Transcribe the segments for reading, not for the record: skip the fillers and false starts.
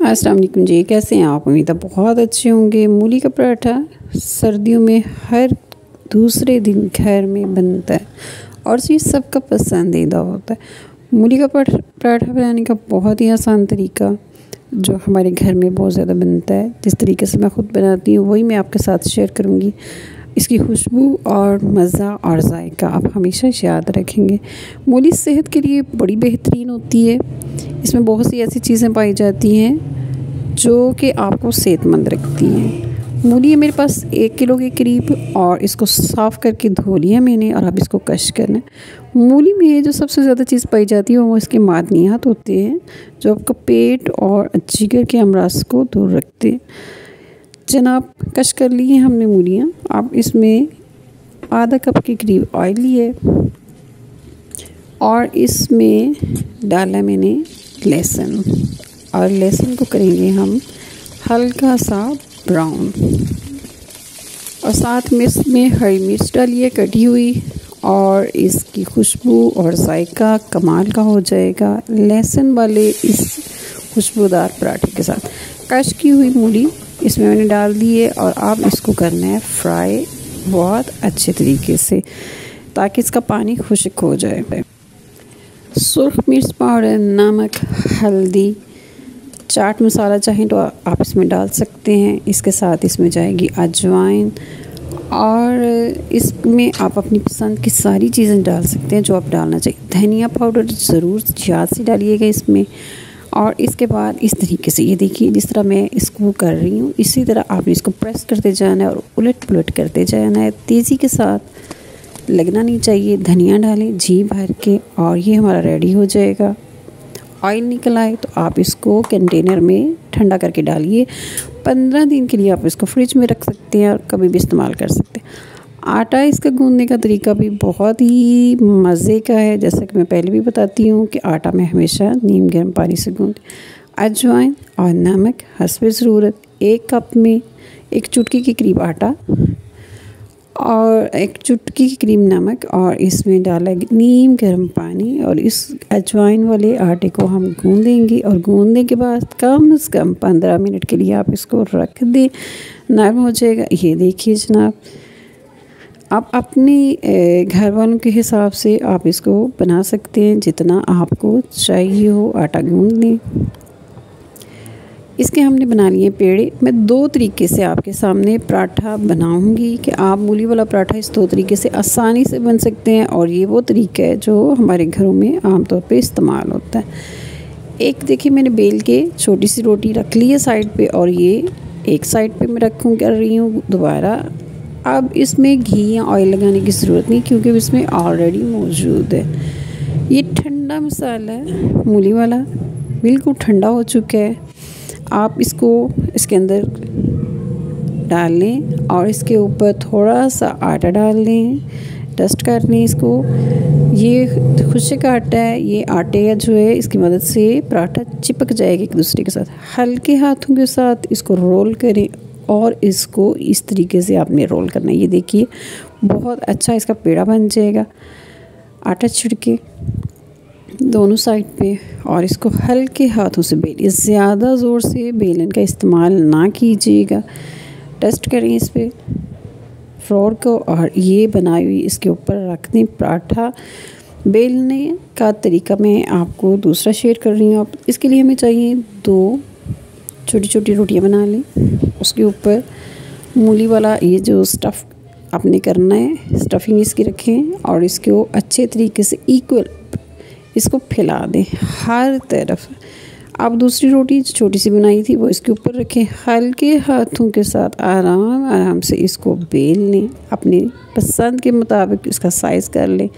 अस्सलाम वालेकुम जी, कैसे हैं आप? उम्मीद है बहुत अच्छे होंगे। मूली का पराठा सर्दियों में हर दूसरे दिन घर में बनता है और ये सबका पसंदीदा होता है। मूली का पराठा बनाने का बहुत ही आसान तरीका जो हमारे घर में बहुत ज़्यादा बनता है, जिस तरीके से मैं ख़ुद बनाती हूँ वही मैं आपके साथ शेयर करूँगी। इसकी खुशबू और मज़ा और जायका आप हमेशा याद रखेंगे। मूली सेहत के लिए बड़ी बेहतरीन होती है। इसमें बहुत सी ऐसी चीज़ें पाई जाती हैं जो कि आपको सेहतमंद रखती हैं। मूली है मेरे पास 1 किलो के करीब और इसको साफ़ करके धो लिया मैंने और अब इसको कश करना है। मूली में जो सबसे ज़्यादा चीज़ पाई जाती है वो इसके मादनियात होते हैं जो आपका पेट और जिगर के अमराज को दूर रखते हैं। जनाब, कश कर ली हैं हमने मूलियाँ। अब इसमें आधा कप के करीब ऑयल लिए और इसमें डाला मैंने लहसुन और लहसुन को करेंगे हम हल्का सा ब्राउन और साथ में इसमें हरी मिर्च डालिए कटी हुई और इसकी खुशबू और जायका कमाल का हो जाएगा लहसुन वाले इस खुशबूदार पराठे के साथ। कश की हुई मूली इसमें मैंने डाल दी है और अब इसको करना है फ्राई बहुत अच्छे तरीके से ताकि इसका पानी खुश्क हो जाए। सुर्ख मिर्च पाउडर, नमक, हल्दी, चाट मसाला चाहें तो आप इसमें डाल सकते हैं। इसके साथ इसमें जाएगी अजवाइन और इसमें आप अपनी पसंद की सारी चीज़ें डाल सकते हैं जो आप डालना चाहिए। धनिया पाउडर ज़रूर याद से डालिएगा इसमें। और इसके बाद इस तरीके से ये देखिए जिस तरह मैं इसको कर रही हूँ इसी तरह आपने इसको प्रेस करते जाना है और उलट पुलट करते जाना है। तेज़ी के साथ लगना नहीं चाहिए। धनिया डालें जी भर के और ये हमारा रेडी हो जाएगा। ऑयल निकल आए तो आप इसको कंटेनर में ठंडा करके डालिए। 15 दिन के लिए आप इसको फ्रिज में रख सकते हैं और कभी भी इस्तेमाल कर सकते हैं। आटा इसका गूंदने का तरीका भी बहुत ही मज़े का है। जैसा कि मैं पहले भी बताती हूँ कि आटा में हमेशा नीम गर्म पानी से गूंद। अजवाइन और नमक हस्बे ज़रूरत। 1 कप में 1 चुटकी के करीब आटा और 1 चुटकी के करीब नमक और इसमें डाला नीम गर्म पानी और इस अजवाइन वाले आटे को हम गूंदेंगे और गूंदने के बाद कम से कम 15 मिनट के लिए आप इसको रख दें, नरम हो जाएगा। ये देखिए जनाब, आप अपने घर वालों के हिसाब से आप इसको बना सकते हैं जितना आपको चाहिए हो। आटा गूंद लें। इसके हमने बना लिए पेड़े। मैं 2 तरीके से आपके सामने पराठा बनाऊंगी कि आप मूली वाला पराठा इस 2 तरीके से आसानी से बन सकते हैं और ये वो तरीका है जो हमारे घरों में आमतौर पे इस्तेमाल होता है। एक देखिए मैंने बेल के छोटी सी रोटी रख ली है साइड पे और ये एक साइड पे मैं कर रही हूँ दोबारा। अब इसमें घी या ऑयल लगाने की ज़रूरत नहीं क्योंकि इसमें ऑलरेडी मौजूद है। ये ठंडा मसाला है मूली वाला, बिल्कुल ठंडा हो चुका है। आप इसको इसके अंदर डाल लें और इसके ऊपर थोड़ा सा आटा डाल लें, डस्ट कर लें इसको। ये खुश्क आटा है, ये आटे का जो है इसकी मदद से पराठा चिपक जाएगा एक दूसरे के साथ। हल्के हाथों के साथ इसको रोल करें और इसको इस तरीके से आपने रोल करना है। ये देखिए बहुत अच्छा इसका पेड़ा बन जाएगा। आटा छिड़के दोनों साइड पे और इसको हल्के हाथों से बेलिए। ज़्यादा ज़ोर से बेलन का इस्तेमाल ना कीजिएगा। टेस्ट करें इस पे फ्लोर को और ये बनाई हुई इसके ऊपर रख दें। पराठा बेलने का तरीका मैं आपको दूसरा शेयर कर रही हूँ। इसके लिए हमें चाहिए 2 छोटी छोटी रोटियाँ बना लें। उसके ऊपर मूली वाला ये जो स्टफ़ आपने करना है स्टफिंग इसकी रखें और इसको अच्छे तरीके से इक्वल इसको फैला दें हर तरफ। आप दूसरी रोटी छोटी सी बनाई थी वो इसके ऊपर रखें। हल्के हाथों के साथ आराम आराम से इसको बेल लें। अपनी पसंद के मुताबिक इसका साइज़ कर लें।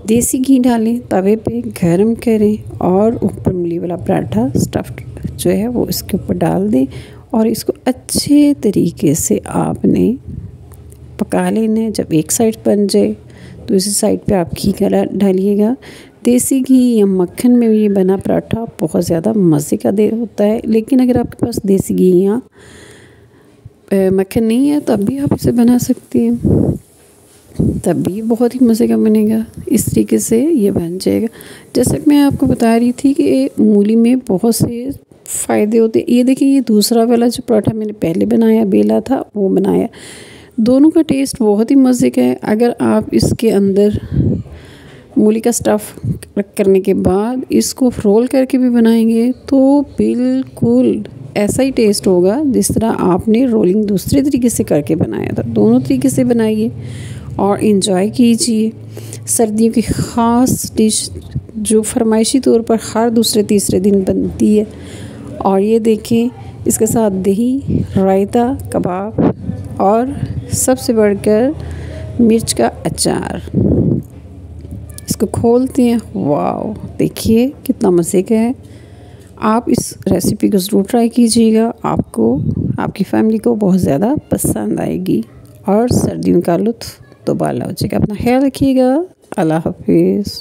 देसी घी डालें, तवे पे गरम करें और ऊपर मूली वाला पराठा स्टफ्ड जो है वो इसके ऊपर डाल दें और इसको अच्छे तरीके से आपने पका लेना है। जब एक साइड बन जाए तो इसी साइड पे आप घी डालिएगा। देसी घी या मक्खन में ये बना पराठा बहुत ज़्यादा मज़े का होता है। लेकिन अगर आपके पास देसी घी या मक्खन नहीं है तब भी आप इसे बना सकते हैं, तब भी बहुत ही मज़े का बनेगा। इस तरीके से ये बन जाएगा। जैसे कि मैं आपको बता रही थी कि मूली में बहुत से फ़ायदे होते हैं। ये देखिए, ये दूसरा वाला जो पराठा मैंने पहले बनाया, बेला था, वो बनाया, दोनों का टेस्ट बहुत ही मज़े का है। अगर आप इसके अंदर मूली का स्टफ़ करने के बाद इसको रोल करके भी बनाएंगे तो बिल्कुल ऐसा ही टेस्ट होगा जिस तरह आपने रोलिंग दूसरे तरीके से करके बनाया था। दोनों तरीके से बनाइए और इन्जॉय कीजिए। सर्दियों की ख़ास डिश जो फरमाइशी तौर पर हर दूसरे तीसरे दिन बनती है। और ये देखें, इसके साथ दही, रायता, कबाब और सबसे बढ़कर मिर्च का अचार। इसको खोलते हैं, वाओ, देखिए कितना मज़े का है। आप इस रेसिपी को ज़रूर ट्राई कीजिएगा, आपको, आपकी फैमिली को बहुत ज़्यादा पसंद आएगी और सर्दियों का लुत्फ़ दोबाला हो जाएगा। अपना ख्याल रखिएगा। अल्लाह हाफिज़।